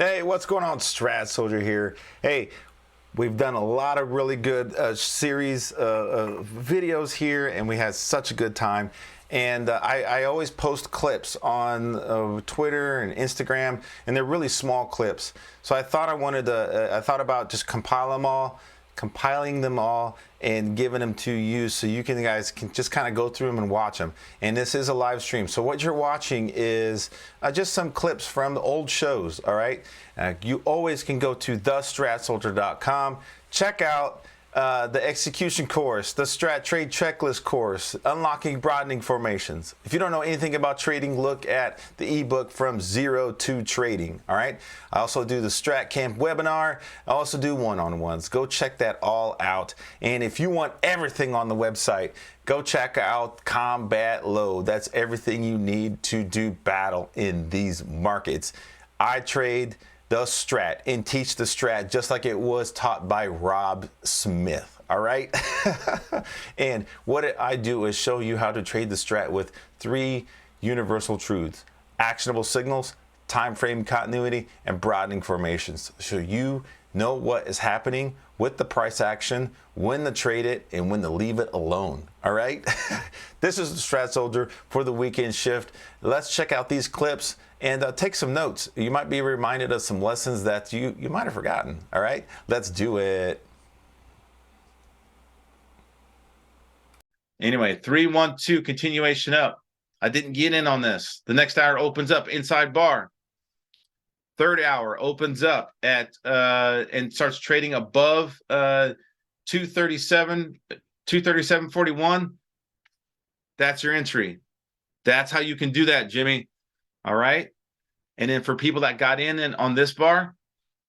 Hey, what's going on? Strat Soldier here. Hey, we've done a lot of really good series videos here, and we had such a good time. And I always post clips on Twitter and Instagram, and they're really small clips. So I thought I thought about just compiling them all and giving them to you so you guys can just kind of go through them and watch them. And this is a live stream, so what you're watching is just some clips from the old shows. All right, you always can go to thestratsoldier.com, check out the execution course, the Strat Trade Checklist course, unlocking broadening formations. If you don't know anything about trading, look at the ebook From Zero to Trading. All right. I also do the Strat Camp webinar. I also do one-on-ones. Go check that all out. And if you want everything on the website, go check out Combat Load. That's everything you need to do battle in these markets. I trade the Strat and teach the Strat just like it was taught by Rob Smith. All right. And what I do is show you how to trade the Strat with 3 universal truths: actionable signals, time frame continuity, and broadening formations. So you know what is happening with the price action, when to trade it, and when to leave it alone. All right. This is the Strat Soldier for the weekend shift. Let's check out these clips and take some notes. You might be reminded of some lessons that you might have forgotten. All right, let's do it. Anyway, 3-1-2 continuation up. I didn't get in on this. The next hour opens up inside bar. Third hour opens up at and starts trading above 237.41. That's your entry. That's how you can do that, Jimmy. All right. And then for people that got in and on this bar,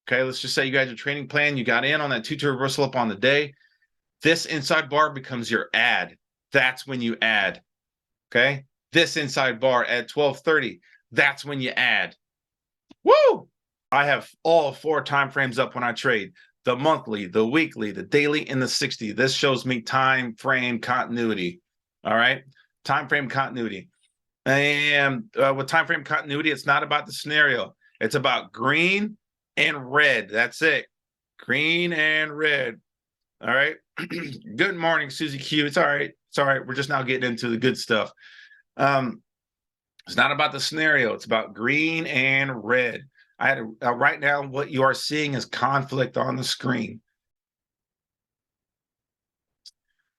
okay, let's just say you guys are trading plan, you got in on that 2-2 reversal up on the day. This inside bar becomes your add. That's when you add. Okay. This inside bar at 12:30. That's when you add. Woo! I have all 4 time frames up when I trade: the monthly, the weekly, the daily, and the 60. This shows me time frame continuity. All right. Time frame continuity. And with time frame continuity, it's not about the scenario. It's about green and red. That's it. Green and red. All right. Good morning, Susie Q. It's all right. It's all right. We're just now getting into the good stuff. It's not about the scenario. It's about green and red. I had right now, what you are seeing is conflict on the screen.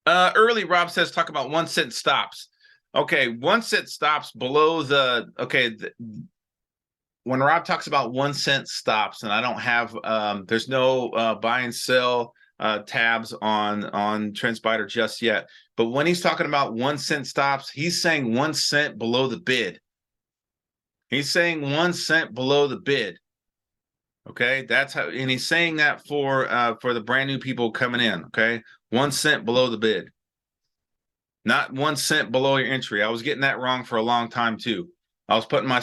Early, Rob says, talk about 1 cent stops. Okay, 1 cent stops below the, when Rob talks about 1 cent stops, and I don't have, there's no buy and sell tabs on TrendSpider just yet. But when he's talking about 1 cent stops, he's saying 1 cent below the bid. He's saying 1 cent below the bid. Okay, that's how, and he's saying that for the brand new people coming in. Okay, 1 cent below the bid. Not 1 cent below your entry. I was getting that wrong for a long time too. I was putting my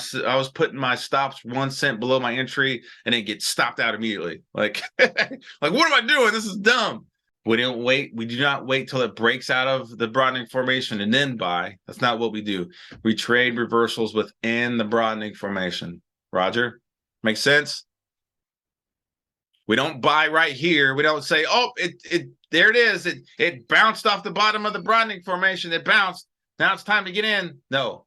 stops 1 cent below my entry, and it gets stopped out immediately. Like, like, what am I doing? This is dumb. We don't wait. We do not wait till it breaks out of the broadening formation and then buy. That's not what we do. We trade reversals within the broadening formation. Roger, makes sense? We don't buy right here. We don't say, oh, there it is. It bounced off the bottom of the broadening formation. It bounced. Now it's time to get in. No.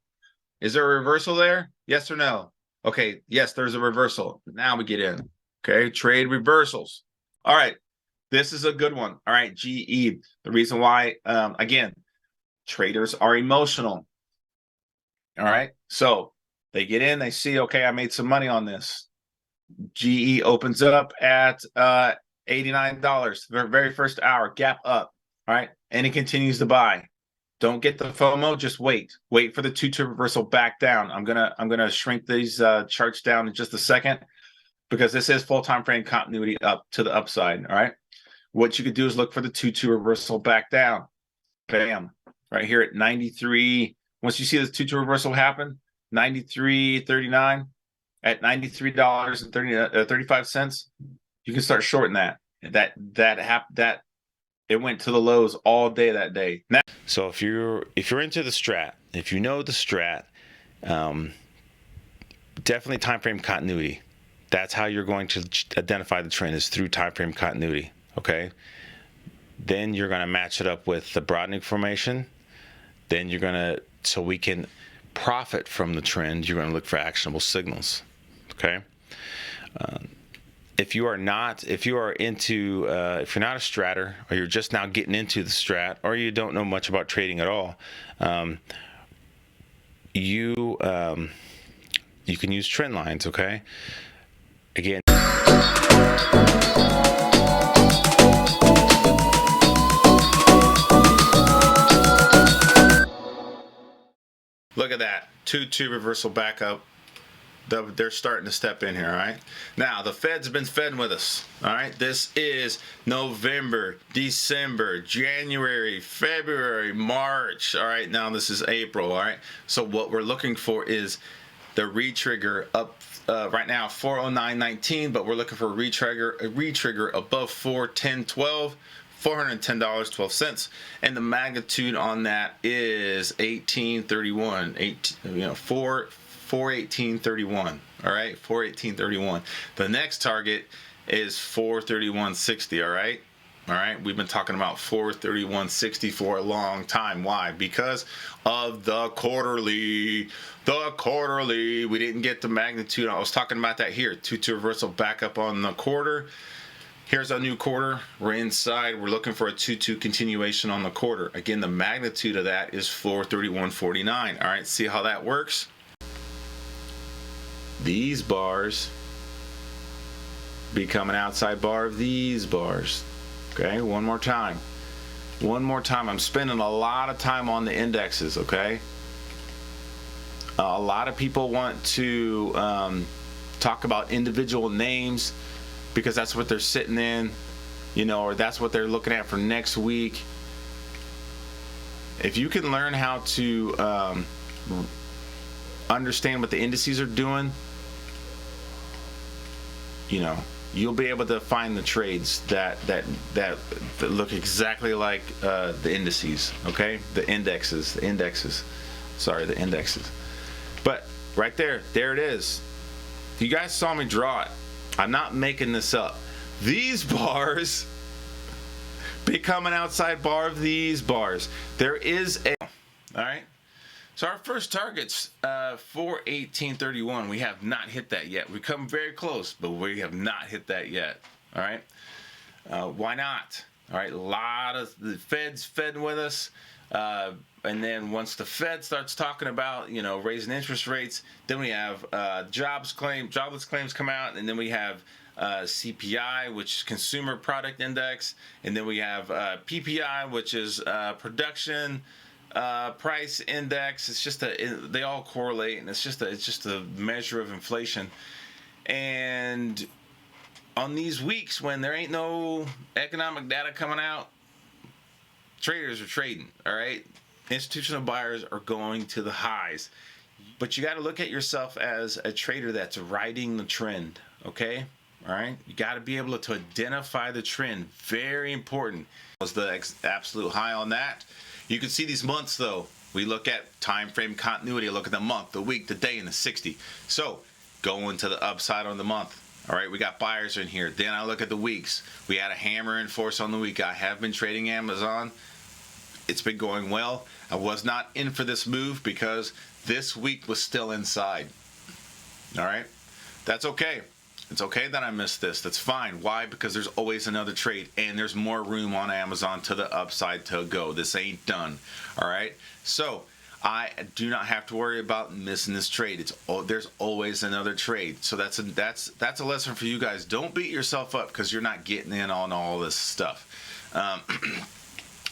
Is there a reversal there? Yes or no? Okay. Yes, there's a reversal. Now we get in. Okay. Trade reversals. All right. This is a good one. All right. GE. The reason why, again, traders are emotional. All right. So they get in, they see, okay, I made some money on this. GE opens up at $89. The very first hour, gap up. All right. And it continues to buy. Don't get the FOMO. Just wait. Wait for the 2-2 reversal back down. I'm gonna shrink these charts down in just a second, because this is full time frame continuity up to the upside. All right. What you could do is look for the 2-2 reversal back down. Bam. Right here at 93. Once you see this 2-2 reversal happen, 93.39 at $93.35, you can start shorting that. That it went to the lows all day that day. Now, so if you're into the Strat, if you know the Strat, definitely time frame continuity. That's how you're going to identify the trend, is through time frame continuity. Okay. Then you're going to match it up with the broadening formation. Then you're going to, so we can profit from the trend, you're going to look for actionable signals. Okay. If you're not a stratter, or you're just now getting into the strat, or you don't know much about trading at all, you can use trend lines. Okay. Again. Look at that 2-2 reversal back up. They're starting to step in here. All right, now the Fed's been fed with us. All right, this is November, December, January, February, March. All right, now this is April. All right, so what we're looking for is the retrigger up right now 409.19, but we're looking for a retrigger above 410.12. $410.12, and the magnitude on that is 1831. 418.31. All right, 418.31. The next target is 431.60. All right, we've been talking about 431.60 for a long time. Why? Because of the quarterly. We didn't get the magnitude. I was talking about that here. 2-2 reversal back up on the quarter. Here's our new quarter. We're inside. We're looking for a 2-2 continuation on the quarter. Again, the magnitude of that is 431.49. All right, see how that works? These bars become an outside bar of these bars. Okay, one more time. I'm spending a lot of time on the indexes. Okay, a lot of people want to talk about individual names, because that's what they're sitting in, or that's what they're looking at for next week. If you can learn how to understand what the indices are doing, you'll be able to find the trades that look exactly like the indices. Okay, the indexes. But right there it is. You guys saw me draw it. I'm not making this up. These bars become an outside bar of these bars. There is a... All right. So our first target's 418.31. We have not hit that yet. We've come very close, but we have not hit that yet. All right. Why not? All right. A lot of the Fed's fed with us. And then once the Fed starts talking about, raising interest rates, then we have jobless claims come out, and then we have CPI, which is Consumer Product Index, and then we have PPI, which is Production Price Index. It's just they all correlate, and it's just a measure of inflation. And on these weeks when there ain't no economic data coming out, traders are trading. All right. Institutional buyers are going to the highs, but you got to look at yourself as a trader that's riding the trend. Okay, all right. You got to be able to identify the trend. Very important. Was the absolute high on that? You can see these months though. We look at time frame continuity. Look at the month, the week, the day, and the 60. So going to the upside on the month. All right, we got buyers in here. Then I look at the weeks. We had a hammer in force on the week. I have been trading Amazon. It's been going well. I was not in for this move because this week was still inside. All right, that's okay. It's okay that I missed this. That's fine. Why? Because there's always another trade, and there's more room on Amazon to the upside to go. This ain't done. All right, so I do not have to worry about missing this trade. There's always another trade. So that's a lesson for you guys. Don't beat yourself up because you're not getting in on all this stuff.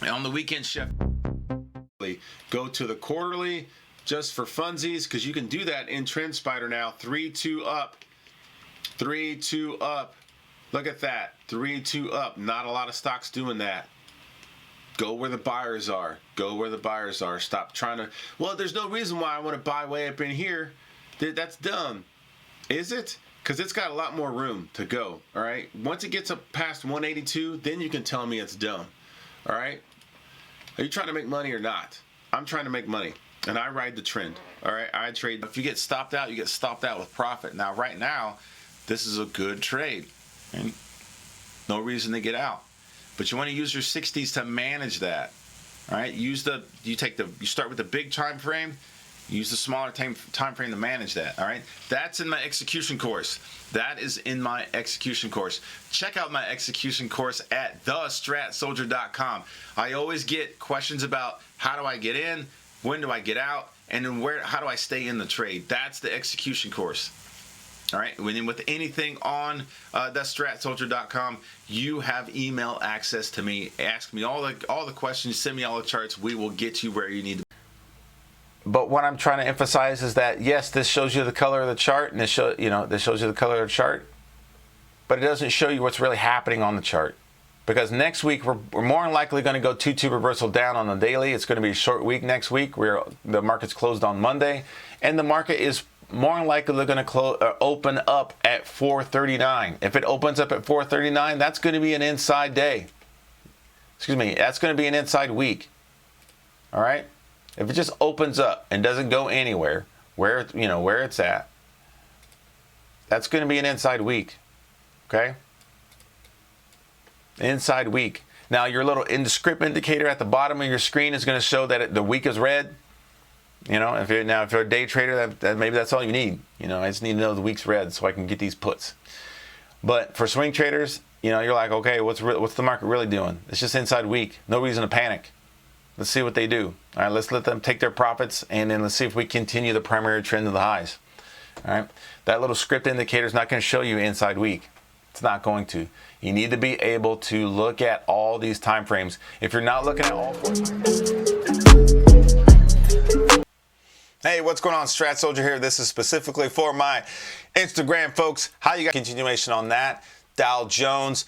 On the weekend shift, go to the quarterly just for funsies, because you can do that in TrendSpider now. 3-2 up, 3-2 up. Look at that, 3-2 up. Not a lot of stocks doing that. Go where the buyers are. Go where the buyers are. Stop trying to. Well, there's no reason why I want to buy way up in here. That's dumb. Is it? Because it's got a lot more room to go. All right. Once it gets up past 182, then you can tell me it's dumb. All right. Are you trying to make money or not? I'm trying to make money, and I ride the trend. All right, I trade. If you get stopped out, you get stopped out with profit. Now, right now, this is a good trade. And no reason to get out. But you want to use your 60s to manage that. All right, you start with the big time frame, use the smaller time frame to manage that. All right, that's in my execution course. That is in my execution course. Check out my execution course at thestratsoldier.com. I always get questions about how do I get in, when do I get out, and then how do I stay in the trade. That's the execution course. All right, with anything on thestratsoldier.com, you have email access to me. Ask me all the questions, send me all the charts. We will get you where you need to be. But what I'm trying to emphasize is that, yes, this shows you the color of the chart, and this shows you the color of the chart, but it doesn't show you what's really happening on the chart. Because next week, we're more than likely going to go 2-2 reversal down on the daily. It's going to be a short week next week, where the market's closed on Monday, and the market is more than likely going to open up at 439. If it opens up at 439, that's going to be an inside day. Excuse me, that's going to be an inside week. All right? If it just opens up and doesn't go anywhere, where it's at, that's going to be an inside week. Okay? Inside week. Now, your little indiscript indicator at the bottom of your screen is going to show that the week is red. If you're a day trader, that maybe that's all you need. I just need to know the week's red so I can get these puts. But for swing traders, you're like, okay, what's the market really doing? It's just inside week. No reason to panic. Let's see what they do. All right, let's let them take their profits, and then let's see if we continue the primary trend of the highs. All right, that little script indicator is not going to show you inside week. It's not going to. You need to be able to look at all these time frames. If you're not looking at all four time frames. Hey, what's going on? Strat Soldier here. This is specifically for my Instagram folks. How you got continuation on that? Dow Jones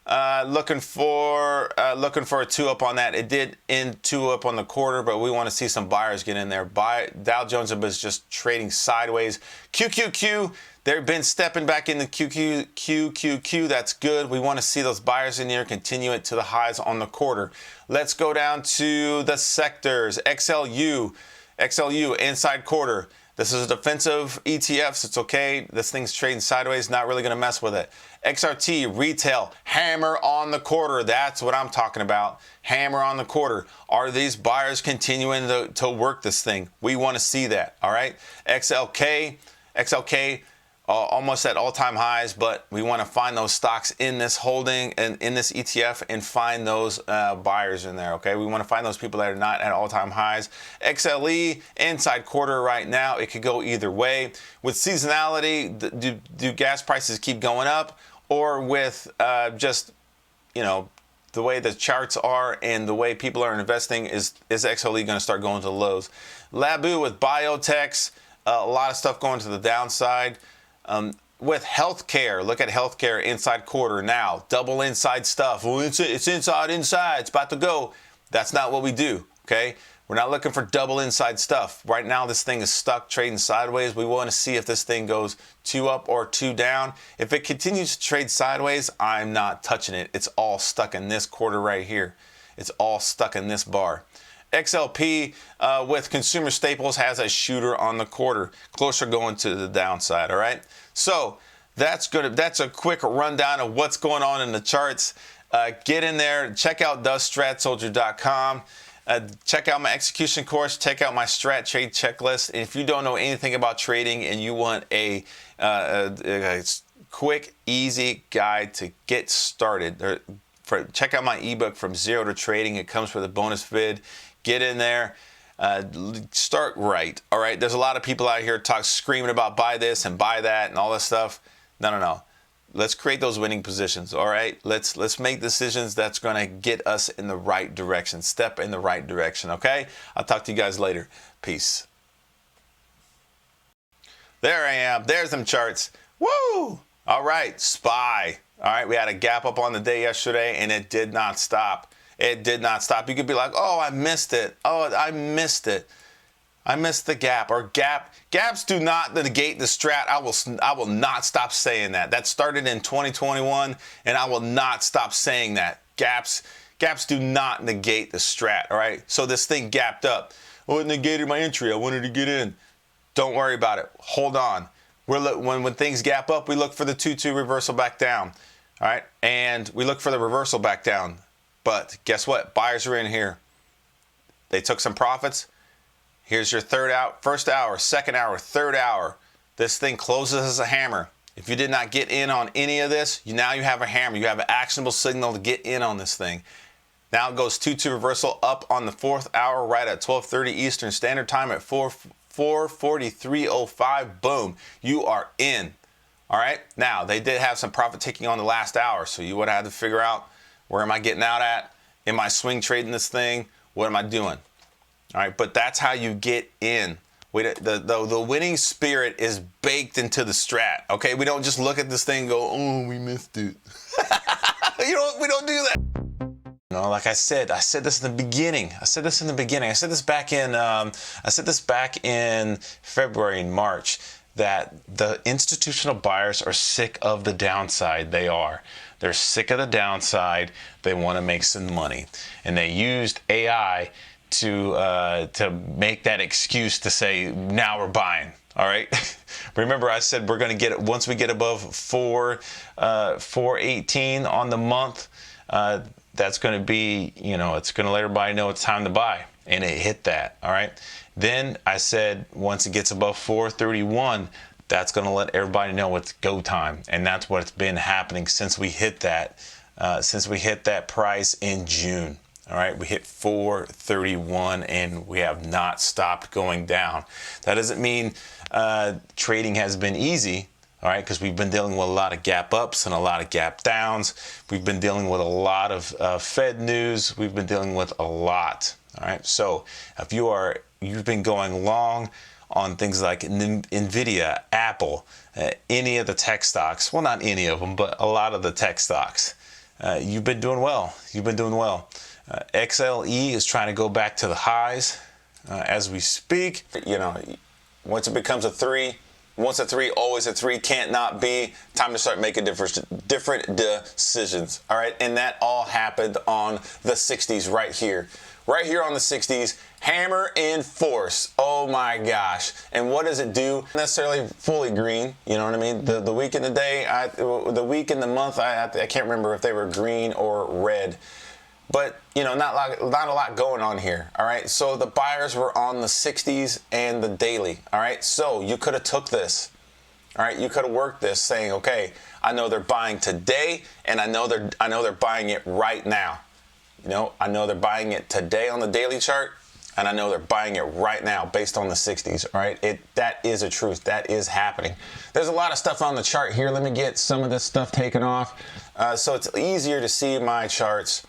looking for a 2 up on that. It did end 2 up on the quarter, but we want to see some buyers get in there. Dow Jones was just trading sideways. QQQ, they've been stepping back in the QQQ. That's good. We want to see those buyers in here continue it to the highs on the quarter. Let's go down to the sectors. XLU inside quarter. This is a defensive ETF, so it's okay. This thing's trading sideways, not really going to mess with it. XRT retail, hammer on the quarter. That's what I'm talking about. Hammer on the quarter. Are these buyers continuing to work this thing? We want to see that. All right. XLK almost at all-time highs, but we want to find those stocks in this holding and in this ETF and find those buyers in there. Okay, we want to find those people that are not at all-time highs. XLE inside quarter right now. It could go either way. With seasonality, do gas prices keep going up, or with just the way the charts are and the way people are investing, is XLE going to start going to the lows? Labu with biotechs, a lot of stuff going to the downside. With healthcare, look at healthcare inside quarter now. Double inside stuff. Well, it's inside. It's about to go. That's not what we do, okay? We're not looking for double inside stuff. Right now, this thing is stuck trading sideways. We want to see if this thing goes 2 up or 2 down. If it continues to trade sideways, I'm not touching it. It's all stuck in this quarter right here. It's all stuck in this bar. XLP with consumer staples has a shooter on the quarter, closer going to the downside. All right, so that's good. That's a quick rundown of what's going on in the charts. Get in there, check out thestratsoldier.com. Check out my execution course. Check out my strat trade checklist. And if you don't know anything about trading and you want a quick, easy guide to get started, check out my ebook From Zero to Trading. It comes with a bonus vid. Get in there, start right. All right, there's a lot of people out here screaming about buy this and buy that and all this stuff. No. Let's create those winning positions. All right, let's make decisions that's going to get us in the right direction. Step in the right direction. Okay, I'll talk to you guys later. Peace. There I am. There's them charts. Woo! All right, SPY. All right, we had a gap up on the day yesterday, and it did not stop. It did not stop. You could be like, oh, I missed it. Oh, I missed it. I missed the gap. Or gaps do not negate the strat. I will not stop saying that. That started in 2021, and I will not stop saying that. Gaps do not negate the strat, all right? So this thing gapped up. Oh, it negated my entry. I wanted to get in. Don't worry about it. Hold on. When things gap up, we look for the 2-2 reversal back down. All right, and we look for the reversal back down. But guess what? Buyers are in here. They took some profits. Here's your first hour, second hour, third hour. This thing closes as a hammer. If you did not get in on any of this, now you have a hammer. You have an actionable signal to get in on this thing. Now it goes 2-2 reversal up on the fourth hour right at 12:30 Eastern Standard Time at 4:43:05. Boom, you are in. All right. Now they did have some profit taking on the last hour, so you would have to figure out, where am I getting out at? Am I swing trading this thing? What am I doing? All right, but that's how you get in. The winning spirit is baked into the strat. Okay, we don't just look at this thing and go, oh, we missed it. We don't do that. Like I said this in the beginning. I said this back in February and March, that the institutional buyers are sick of the downside. They're sick of the downside. They want to make some money, and they used AI to make that excuse to say, now we're buying. All right. Remember, I said we're going to get it once we get above 418 on the month. That's going to be, it's going to let everybody know it's time to buy, and it hit that. All right. Then I said once it gets above 431, that's going to let everybody know it's go time, and that's what's been happening since we hit that. Since we hit that price in June. All right, we hit 431 and we have not stopped going down. That doesn't mean trading has been easy, all right, because we've been dealing with a lot of gap ups and a lot of gap downs. We've been dealing with a lot of Fed news. We've been dealing with a lot, all right. So if you've been going long on things like NVIDIA, Apple, any of the tech stocks, well, not any of them, but a lot of the tech stocks, you've been doing well. XLE is trying to go back to the highs as we speak. Once it becomes a 3, once a 3, always a 3, can't not be. Time to start making different decisions. All right, and that all happened on the 60s right here on the 60s. Hammer in force. Oh my gosh. And what does it do? Not necessarily fully green, you know what I mean? The week and the day, the week and the month, I can't remember if they were green or red. But, not a lot going on here, all right? So the buyers were on the 60s and the daily, all right? So you could have took this, all right? You could have worked this saying, okay, I know they're buying today, and I know they're buying it right now. I know they're buying it today on the daily chart, and I know they're buying it right now based on the 60s, all right? That is a truth. That is happening. There's a lot of stuff on the chart here. Let me get some of this stuff taken off so it's easier to see my charts.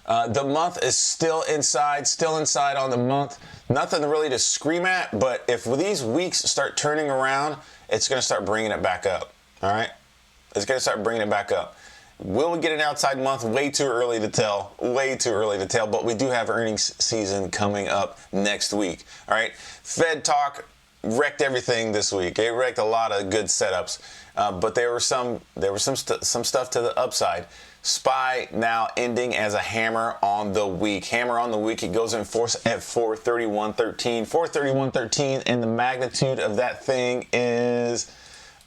The month is still inside on the month. Nothing really to scream at, but if these weeks start turning around, it's going to start bringing it back up, all right? It's going to start bringing it back up. Will we get an outside month? Way too early to tell, but we do have earnings season coming up next week, all right? Fed talk wrecked everything this week. It wrecked a lot of good setups, but there was some stuff to the upside. SPY now ending as a hammer on the week. Hammer on the week. It goes in force at 431.13. 431.13, and the magnitude of that thing is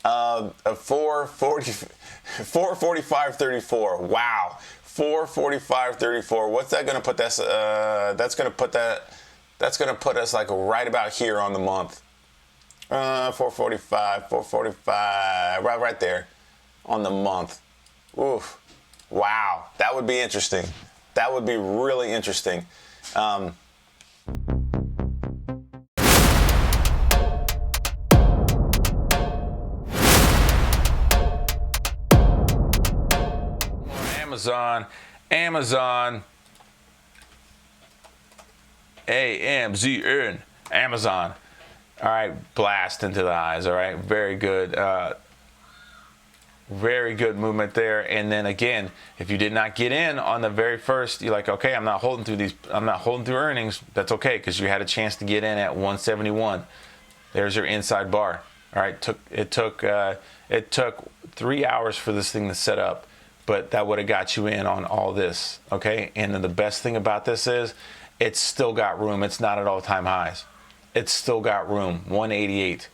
445.34. Wow, 445.34. What's that going to put us? That's going to put us like right about here on the month. 445, right there on the month. Oof. Wow, that would be interesting. That would be really interesting. Amazon, AMZN, Amazon. All right, blast into the eyes. All right, very good. Very good movement there. And then again, if you did not get in on the very first, you're like, okay, I'm not holding through earnings. That's okay, because you had a chance to get in at 171. There's your inside bar. All right, it took 3 hours for this thing to set up, but that would have got you in on all this. Okay, and then the best thing about this is it's still got room. It's not at all-time highs. It's still got room. 188.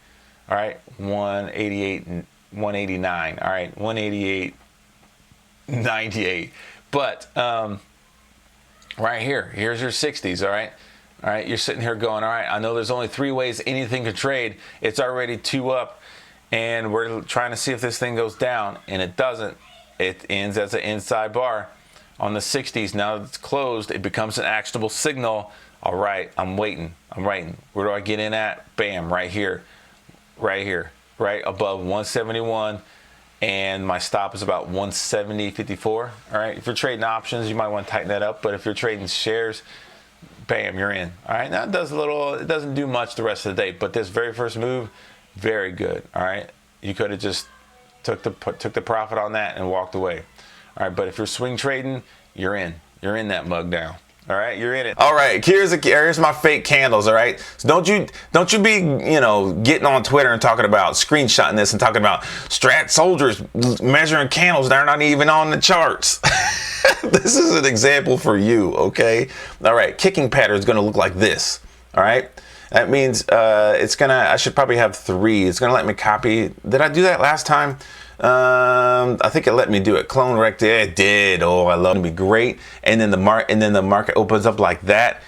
All right, 188, 189. All right, 188.98. But right here, here's your 60s. All right. All right, you're sitting here going, all right, I know there's only 3 ways anything can trade. It's already 2 up, and we're trying to see if this thing goes down, and it doesn't. It ends as an inside bar on the 60s. Now that it's closed, it becomes an actionable signal. All right, I'm waiting. Where do I get in at? Bam, right here, right above 171. And my stop is about 170.54. All right, if you're trading options, you might want to tighten that up. But if you're trading shares, bam, you're in. All right, now it doesn't do much the rest of the day, but this very first move, very good. All right, you could have just took the profit on that and walked away. All right, but if you're swing trading, you're in that mug now. All right, you're in it. All right, here's my fake candles. All right, so don't you be getting on Twitter and talking about screenshotting this and talking about Strat soldiers measuring candles. They're not even on the charts. This is an example for you, okay? All right, kicking pattern is going to look like this. All right, that means I should probably have 3. It's going to let me copy. Did I do that last time? I think it let me do it. Clone rect. Yeah, it did. Oh, I love it. It'd be great. And then the market opens up like that.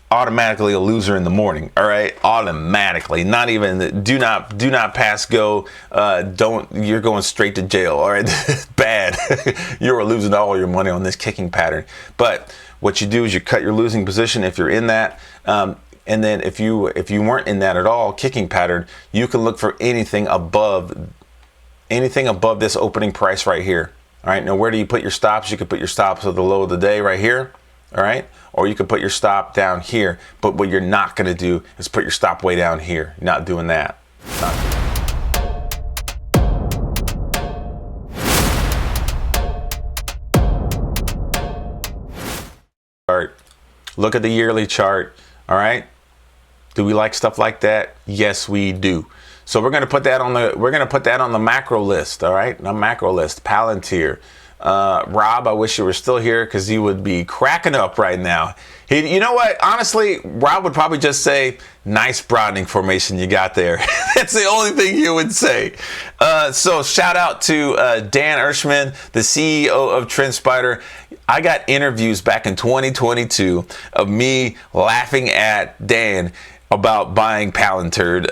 Automatically a loser in the morning. All right, automatically. Not even. Do not pass go. You're going straight to jail. All right, bad. You're losing all your money on this kicking pattern. But what you do is you cut your losing position if you're in that. And then if you weren't in that at all, kicking pattern, you can look for anything above this opening price right here. All right, now where do you put your stops? You could put your stops at the low of the day right here. All right, or you could put your stop down here. But what you're not going to do is put your stop way down here. You're not doing that. Look at the yearly chart. All right, do we like stuff like that? Yes, we do. So we're going to put that on the macro list. All right, the macro list. Palantir. Rob, I wish you were still here because he would be cracking up right now. You know what? Honestly, Rob would probably just say, "Nice broadening formation you got there." That's the only thing he would say. So shout out to Dan Ershman, the CEO of TrendSpider. I got interviews back in 2022 of me laughing at Dan about buying Palantir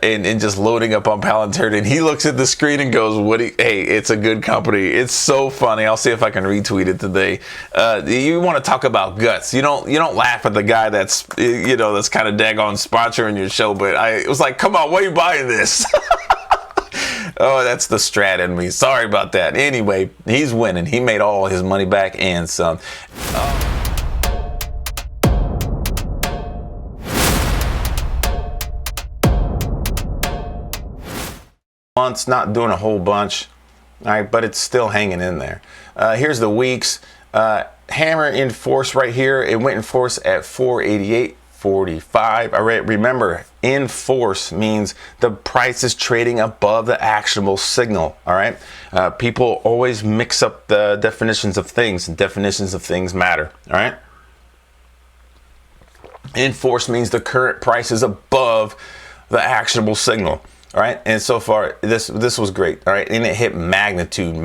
and just loading up on Palantir, and he looks at the screen and goes, hey, it's a good company. It's so funny. I'll see if I can retweet it today. You want to talk about guts. You don't laugh at the guy that's that's kind of daggone sponsoring your show, but it was like, come on, why are you buying this? Oh, that's the Strat in me. Sorry about that. Anyway, he's winning. He made all his money back and some. Months, not doing a whole bunch, all right, but it's still hanging in there. Here's the weeks. Hammer in force right here. It went in force at 488.45. All right, remember, in force means the price is trading above the actionable signal. All right, people always mix up the definitions of things, and definitions of things matter. All right, in force means the current price is above the actionable signal. All right, and so far this was great. All right, and it hit magnitude.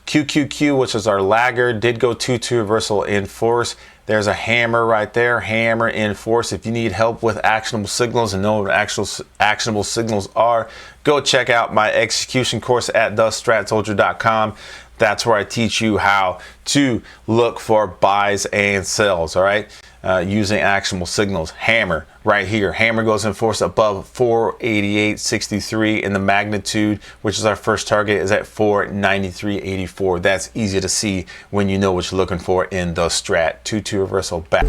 QQQ, which is our laggard, did go 2-2 reversal in force. There's a hammer right there, hammer in force. If you need help with actionable signals and know what actionable signals are, go check out my execution course at thestratsoldier.com. That's where I teach you how to look for buys and sells, all right, using actionable signals. Hammer right here. Hammer goes in force above 488.63, and the magnitude, which is our first target, is at 493.84. That's easy to see when you know what you're looking for in the Strat. 2-2 reversal back.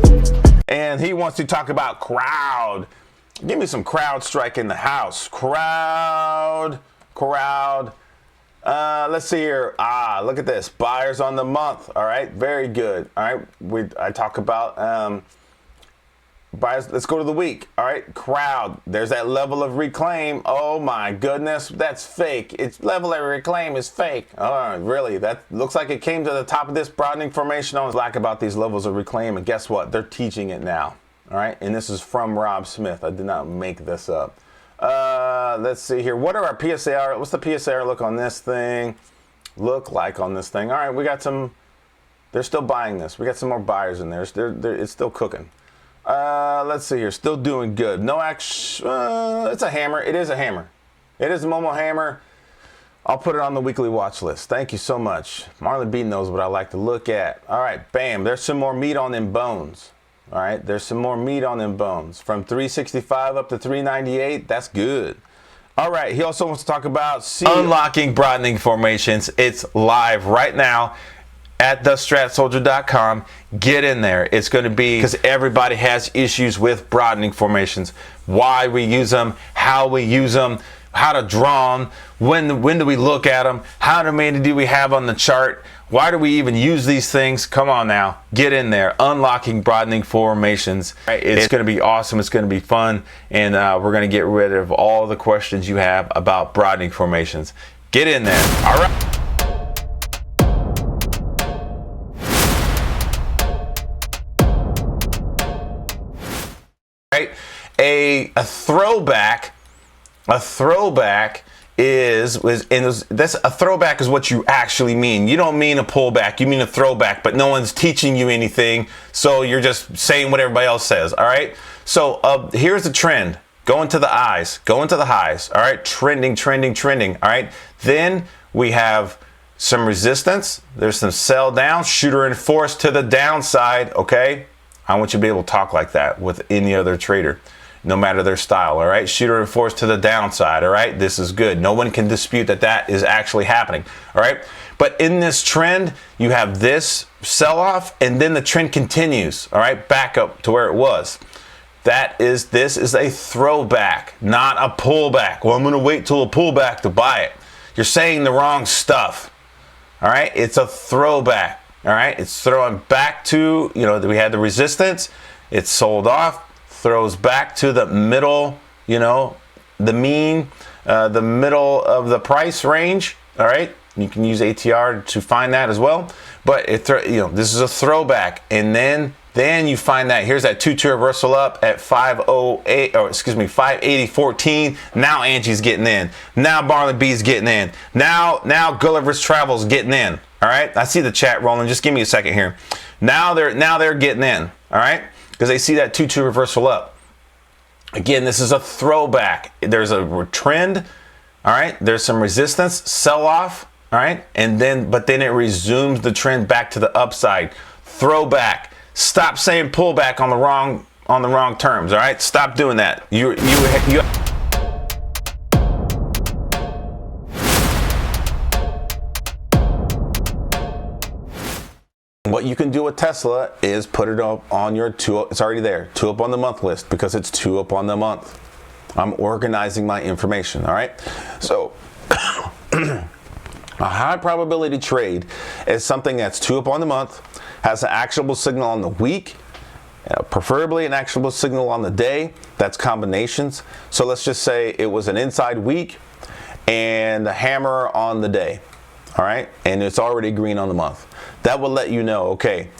And he wants to talk about crowd. Give me some crowd strike in the house. Crowd. Let's see here. Look at this. Buyers on the month. All right. Very good. All right. I talk about Buyers, let's go to the week. All right, crowd. There's that level of reclaim. Oh my goodness, that's fake. Its level of reclaim is fake. Oh, really? That looks like it came to the top of this broadening formation on Slack about these levels of reclaim, and guess what? They're teaching it now. All right, and this is from Rob Smith. I did not make this up. Let's see here. What are our PSAR? What's the PSAR look on this thing? Look like on this thing. All right, we got some. They're still buying this. We got some more buyers in there. It's still cooking. Let's see here. Still doing good. No action. It's a hammer. It is a hammer. It is a Momo hammer. I'll put it on the weekly watch list. Thank you so much. Marlon B knows what I like to look at. All right, bam. There's some more meat on them bones. All right, there's some more meat on them bones. From 365 up to 398. That's good. All right, he also wants to talk about unlocking broadening formations. It's live right now at thestratsoldier.com. Get in there. It's going to be, because everybody has issues with broadening formations. Why we use them, how we use them, how to draw them, when do we look at them, how many do we have on the chart, why do we even use these things? Come on now, get in there. Unlocking broadening formations. It's going to be awesome. It's going to be fun, and we're going to get rid of all the questions you have about broadening formations. Get in there. All right. A throwback is that's a throwback is what you actually mean. You don't mean a pullback, you mean a throwback, but no one's teaching you anything, so you're just saying what everybody else says. All right, so here's the trend. Going to the eyes, going to the highs. All right, trending. All right, then we have some resistance. There's some sell down, shooter and force to the downside. Okay, I want you to be able to talk like that with any other trader, no matter their style. All right, shooter and force to the downside. All right, this is good. No one can dispute that is actually happening. All right, but in this trend, you have this sell off, and then the trend continues. All right, back up to where it was. This is a throwback, not a pullback. Well, I'm going to wait till a pullback to buy it. You're saying the wrong stuff. All right, it's a throwback. All right, it's throwing back to, we had the resistance. It's sold off. Throws back to the middle, the mean, the middle of the price range. All right, you can use ATR to find that as well. But this is a throwback, and then you find that here's that 2-2 reversal up at 580.14. Now Angie's getting in. Now Marlon B's getting in. Now Gulliver's Travel's getting in. All right, I see the chat rolling. Just give me a second here. Now they're getting in. All right. Because they see that 2-2 reversal up. Again, this is a throwback. There's a trend, all right? There's some resistance, sell off, all right? But then it resumes the trend back to the upside. Throwback. Stop saying pullback on the wrong terms, all right? Stop doing that. You What you can do with Tesla is put it up on your it's already there, 2 up on the month list, because it's 2 up on the month. I'm organizing my information, all right? So a high probability trade is something that's 2 up on the month, has an actionable signal on the week, preferably an actionable signal on the day. That's combinations. So let's just say it was an inside week and a hammer on the day, all right? And it's already green on the month. That will let you know, okay,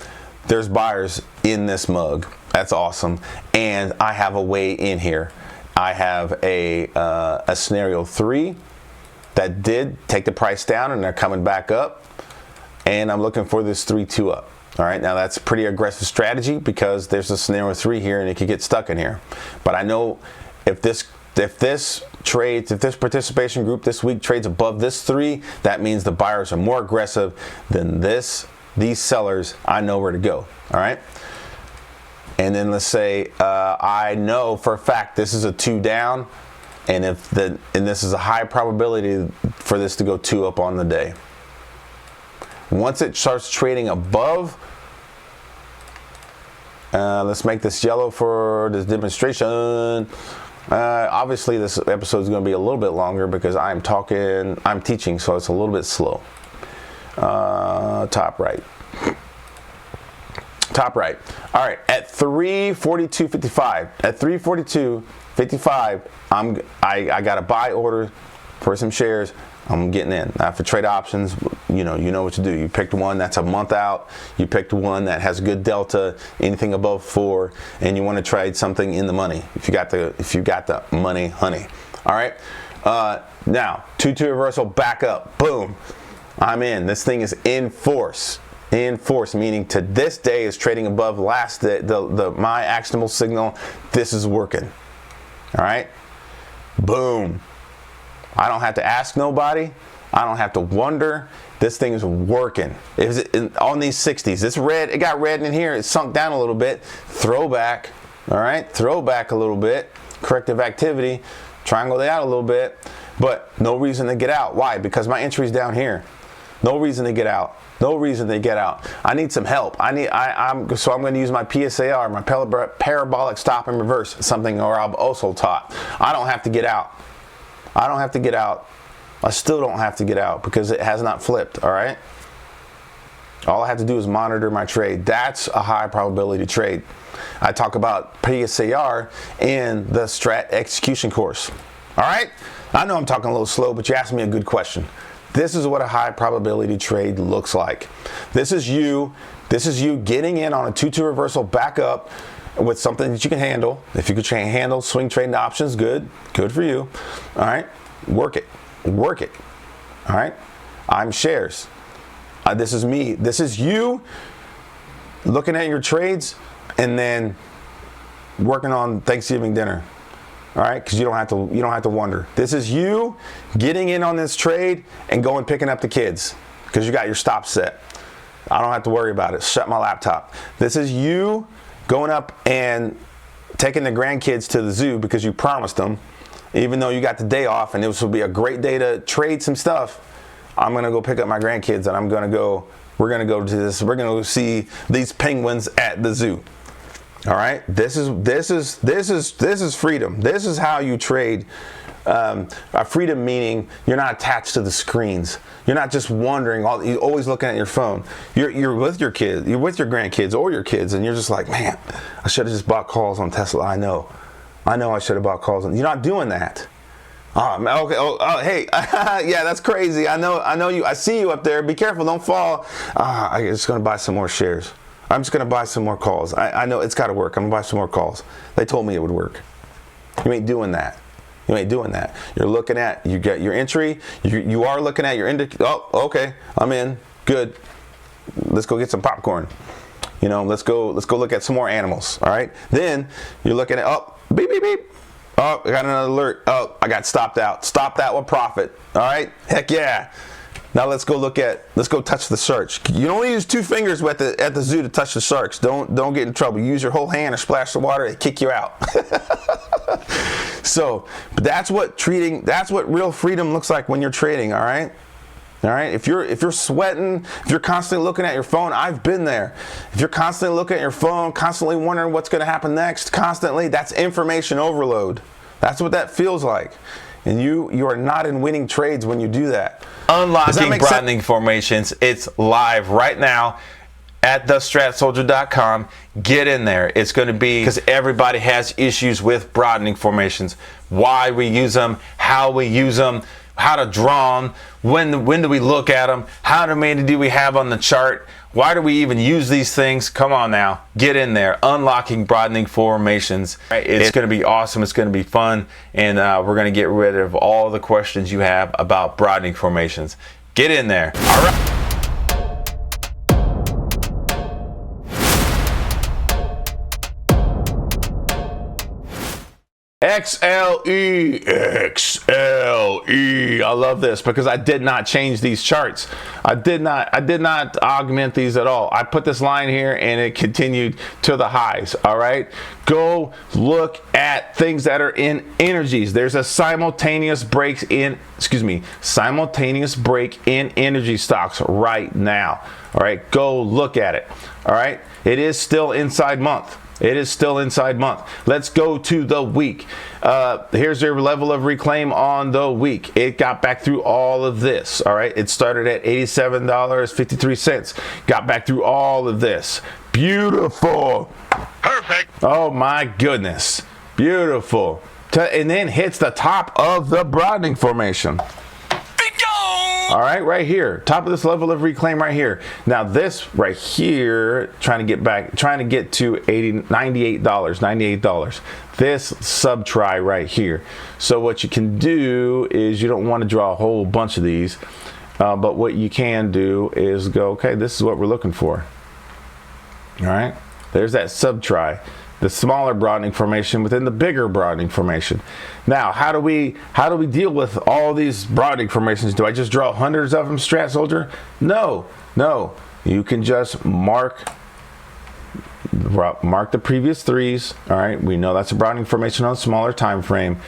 there's buyers in this mug. That's awesome. And I have a way in here. I have a scenario 3 that did take the price down, and they're coming back up. And I'm looking for this 3-2 up. All right, now that's a pretty aggressive strategy because there's a scenario 3 here and it could get stuck in here. But I know if this participation group this week trades above this 3, that means the buyers are more aggressive than these sellers. I know where to go. All right. And then let's say I know for a fact this is a 2 down, and this is a high probability for this to go 2 up on the day. Once it starts trading above, let's make this yellow for this demonstration. Obviously this episode is going to be a little bit longer because I'm teaching, so it's a little bit slow. Top right. Top right. All right, at 342.55. At 342.55, I got a buy order for some shares. I'm getting in. Now for trade options, you know what to do. You picked one that's a month out. You picked one that has good delta, anything above 4, and you want to trade something in the money. If you got the money, honey. All right. Now 2-2 reversal back up. Boom. I'm in. This thing is in force. In force, meaning to this day is trading above last day, my actionable signal. This is working. All right. Boom. I don't have to ask nobody. I don't have to wonder. This thing is working. On these 60s, it's red. It got red in here. It sunk down a little bit. Throwback. All right. Throwback a little bit. Corrective activity. Triangle it out a little bit. But no reason to get out. Why? Because my entry's down here. No reason to get out. No reason to get out. I need some help. So I'm going to use my PSAR, my parabolic stop and reverse, something or I've also taught. I don't have to get out. I don't have to get out. I still don't have to get out because it has not flipped, all right? All I have to do is monitor my trade. That's a high probability trade. I talk about PSAR in the Strat execution course, all right? I know I'm talking a little slow, but you asked me a good question. This is what a high probability trade looks like. This is you getting in on a 2-2 reversal back up with something that you can handle. If you could handle swing trading options, good for you. All right, work it. All right, I'm shares. This is me. This is you looking at your trades and then working on Thanksgiving dinner. All right, because you don't have to wonder. This is you getting in on this trade and going picking up the kids because you got your stop set. I don't have to worry about it. Shut my laptop. This is you going up and taking the grandkids to the zoo because you promised them, even though you got the day off and this will be a great day to trade some stuff. I'm gonna go pick up my grandkids and we're gonna go see these penguins at the zoo. All right, this is freedom. This is how you trade. Freedom meaning you're not attached to the screens. You're not just wondering. You're always looking at your phone. You're with your kids. You're with your grandkids or your kids, and you're just like, man, I should have just bought calls on Tesla. I know I should have bought calls on. You're not doing that. Okay. Oh, hey, yeah, that's crazy. I know you. I see you up there. Be careful, don't fall. I'm just gonna buy some more shares. I'm just gonna buy some more calls. I know it's got to work. I'm gonna buy some more calls. They told me it would work. You ain't doing that. You're looking at, you get your entry. You are looking at your Oh, okay. I'm in. Good. Let's go get some popcorn. Let's go look at some more animals. All right. Then you're looking at, oh, beep, beep, beep. Oh, I got another alert. Oh, I got stopped out. Stopped out with profit. All right. Heck yeah. Now let's go touch the sharks. You only use 2 fingers at the zoo to touch the sharks. Don't get in trouble. Use your whole hand or splash the water, they kick you out. So that's what real freedom looks like when you're trading, all right? All right, if you're sweating, if you're constantly looking at your phone, I've been there. If you're constantly looking at your phone, constantly wondering what's going to happen next, that's information overload. That's what that feels like. And you are not in winning trades when you do that. Unlocking broadening formations. It's live right now at thestratsoldier.com. Get in there. It's going to be because everybody has issues with broadening formations. Why we use them, how we use them, how to draw them, when do we look at them, how many do we have on the chart, why do we even use these things? Come on now, get in there. Unlocking broadening formations. It's going to be awesome. It's going to be fun, and we're going to get rid of all the questions you have about broadening formations. Get in there. All right. XLE. I love this because I did not change these charts. I did not augment these at all. I put this line here and it continued to the highs. All right. Go look at things that are in energies. There's a simultaneous break in energy stocks right now. All right. Go look at it. All right. It is still inside month. Let's go to the week. Here's your level of reclaim on the week. It got back through all of this. All right. It started at $87.53. Got back through all of this. Beautiful. Perfect. Oh my goodness. Beautiful. And then hits the top of the broadening formation. All right here, top of this level of reclaim right here. Now this right here, trying to get to $98. This sub try right here. So what you can do is, you don't want to draw a whole bunch of these, but what you can do is go, okay, this is what we're looking for. All right, there's that sub try. The smaller broadening formation within the bigger broadening formation. Now, how do we deal with all these broadening formations? Do I just draw hundreds of them, Strat Soldier? No. You can just mark the previous threes. All right, we know that's a broadening formation on a smaller time frame.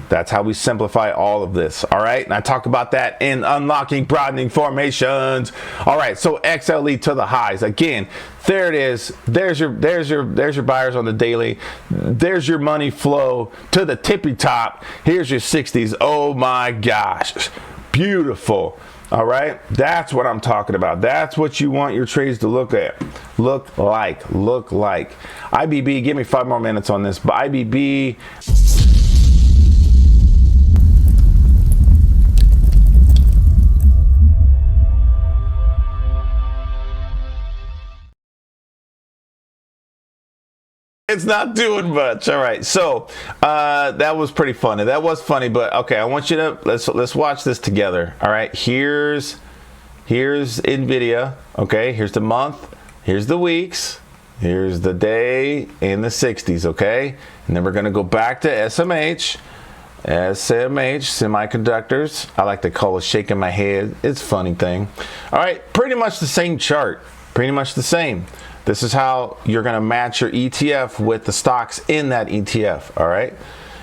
That's how we simplify all of this. All right, and I talk about that in unlocking broadening formations. All right, so XLE to the highs again. There it is. There's your buyers on the daily. There's your money flow to the tippy top. Here's your 60s. Oh my gosh, beautiful. All right, that's what I'm talking about. That's what you want your trades to look like. IBB, give me 5 more minutes on this. But IBB. It's not doing much. All right, so that was pretty funny. That was funny, but okay, I want you to let's watch this together. All right, here's Nvidia. Okay, here's the month, here's the weeks, here's the day, and the 60s. Okay, and then we're gonna go back to SMH. Semiconductors. I like to call it shaking my head. It's a funny thing. All right, pretty much the same chart. Pretty much the same. This is how you're going to match your ETF with the stocks in that ETF. All right.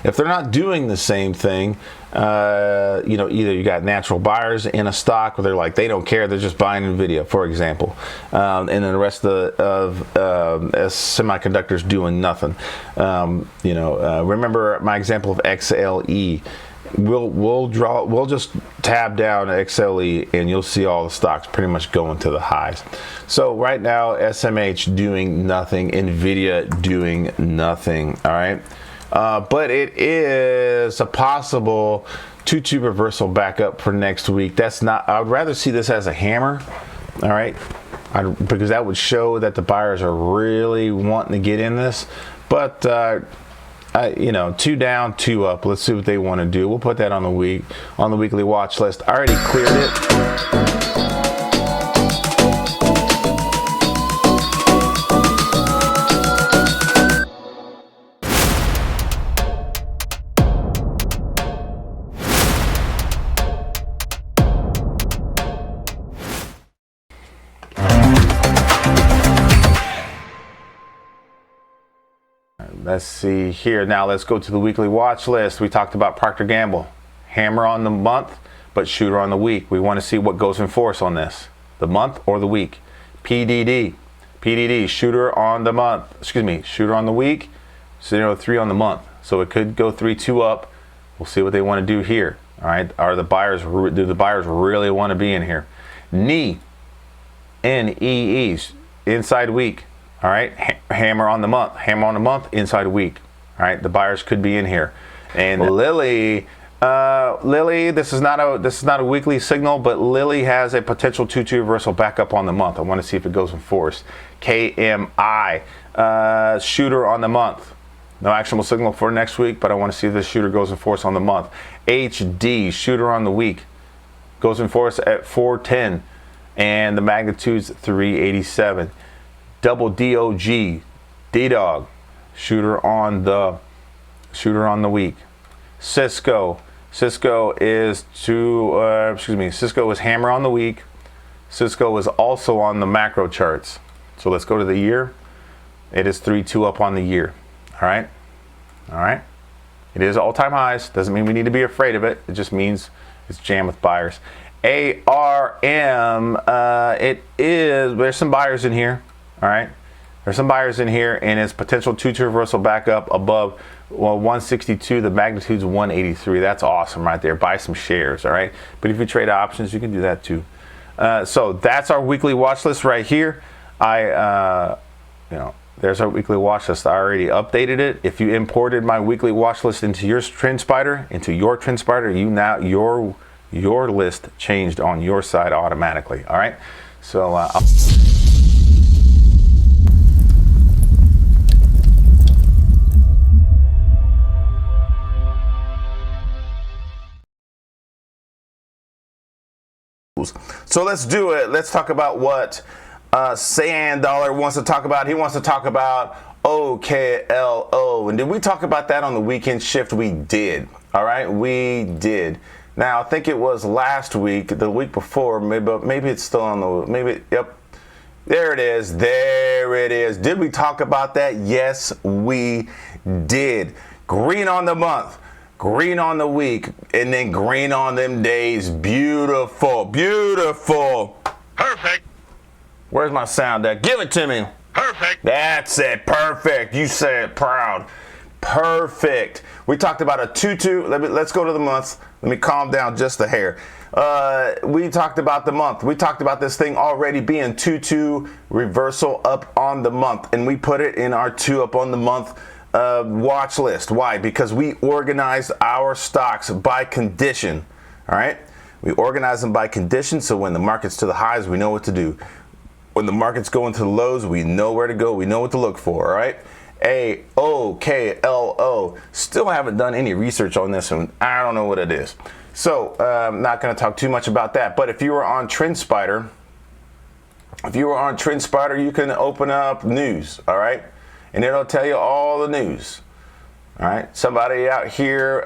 If they're not doing the same thing, either you got natural buyers in a stock where they're like, they don't care, they're just buying Nvidia, for example, and then the rest of semiconductors doing nothing. Remember my example of XLE. We'll just tab down XLE and you'll see all the stocks pretty much going to the highs. So right now SMH doing nothing, Nvidia doing nothing. All right, but it is a possible 2-2 reversal back up for next week. That's not. I'd rather see this as a hammer. All right, because that would show that the buyers are really wanting to get in this. But 2 down, 2 up. Let's see what they want to do. We'll put that on the weekly watch list. I already cleared it. Let's see here. Now let's go to the weekly watch list. We talked about Procter & Gamble. Hammer on the month, but shooter on the week. We want to see what goes in force on this. The month or the week. PDD, shooter on the month. Shooter on the week, 03 on the month. So it could go 3-2 up. We'll see what they want to do here. All right. Do the buyers really want to be in here? NEE, inside week. All right, hammer on the month, inside a week. All right, the buyers could be in here. And Lily, this is not a weekly signal, but Lily has a potential 2-2 reversal back up on the month. I want to see if it goes in force. KMI, shooter on the month. No actionable signal for next week, but I want to see if this shooter goes in force on the month. HD, shooter on the week, goes in force at 410, and the magnitude's 387. Double DOG, D-Dog, shooter on the week. Cisco is Cisco is hammer on the week. Cisco is also on the macro charts. So let's go to the year. It is 3-2 up on the year. All right. It is all-time highs. Doesn't mean we need to be afraid of it. It just means it's jammed with buyers. ARM, there's some buyers in here. All right, there's some buyers in here, and it's potential 2-2 reversal back up above 162. The magnitude's 183. That's awesome right there. Buy some shares. All right, but if you trade options, you can do that too. So that's our weekly watch list right here. I there's our weekly watch list. I already updated it. If you imported my weekly watch list into your TrendSpider, you now your list changed on your side automatically. All right. So So let's do it. Let's talk about what Sand Dollar wants to talk about. He wants to talk about OKLO. And did we talk about that on the weekend shift? We did. All right, we did. Now I think it was last week, the week before, maybe it's still on the yep. There it is. There it is. Did we talk about that? Yes, we did. Green on the month. Green on the week, and then green on them days. Beautiful, beautiful. Perfect. Where's my sound at? Give it to me. Perfect. That's it. Perfect. You say it proud. Perfect. We talked about a 2-2. Let's go to the months. Let me calm down just a hair. We talked about the month. We talked about this thing already being 2-2 reversal up on the month, and we put it in our 2 up on the month watch list. Why? Because we organized our stocks by condition. All right, we organize them by condition, so when the market's to the highs, we know what to do. When the market's going to the lows, we know where to go, we know what to look for. All right, AOKLO. Still haven't done any research on this one. I don't know what it is, so I'm not going to talk too much about that. But if you were on TrendSpider, you can open up news. All right, and it'll tell you all the news. All right, somebody out here,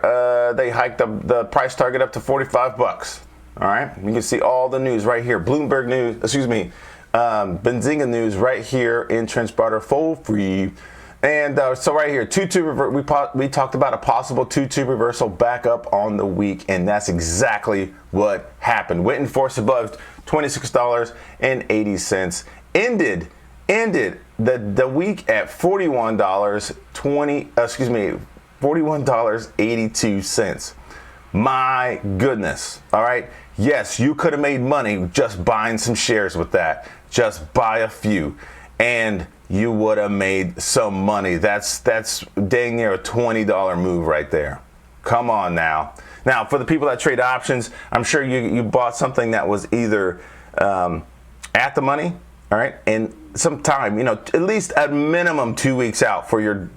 they hiked the price target up to 45 bucks. All right, you can see all the news right here. Bloomberg news, Benzinga news right here in TrendSpider for free. And so right here, 2-2 we talked about a possible 2-2 reversal back up on the week, and that's exactly what happened. Went in force above $26.80. Ended the week at $41.82. My goodness. All right. Yes, you could have made money just buying some shares with that. Just buy a few, and you would have made some money. That's dang near a $20 move right there. Come on now. Now, for the people that trade options, I'm sure you bought something that was either at the money, all right, and sometime, at least at minimum 2 weeks out for your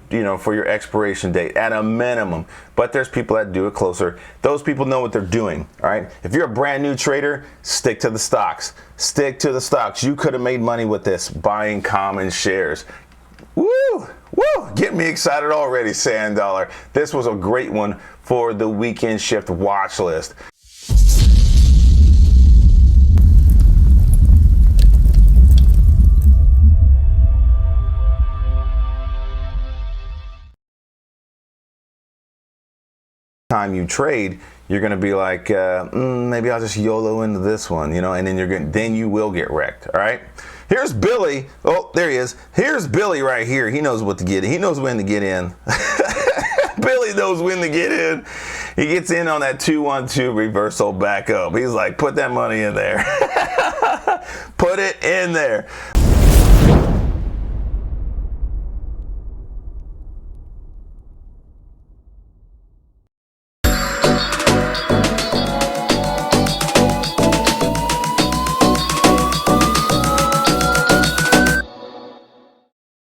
expiration date, at a minimum. But there's people that do it closer. Those people know what they're doing, all right? If you're a brand new trader, stick to the stocks. Stick to the stocks. You could have made money with this, buying common shares. Woo! Woo! Get me excited already, Sand Dollar. This was a great one for the weekend shift watch list. Time you trade, you're going to be like, maybe I'll just YOLO into this one, and then you will get wrecked. All right. Here's Billy. Oh, there he is. Here's Billy right here. He knows what to get in. He knows when to get in. Billy knows when to get in. He gets in on that 2-1-2 reversal back up. He's like, put that money in there. Put it in there.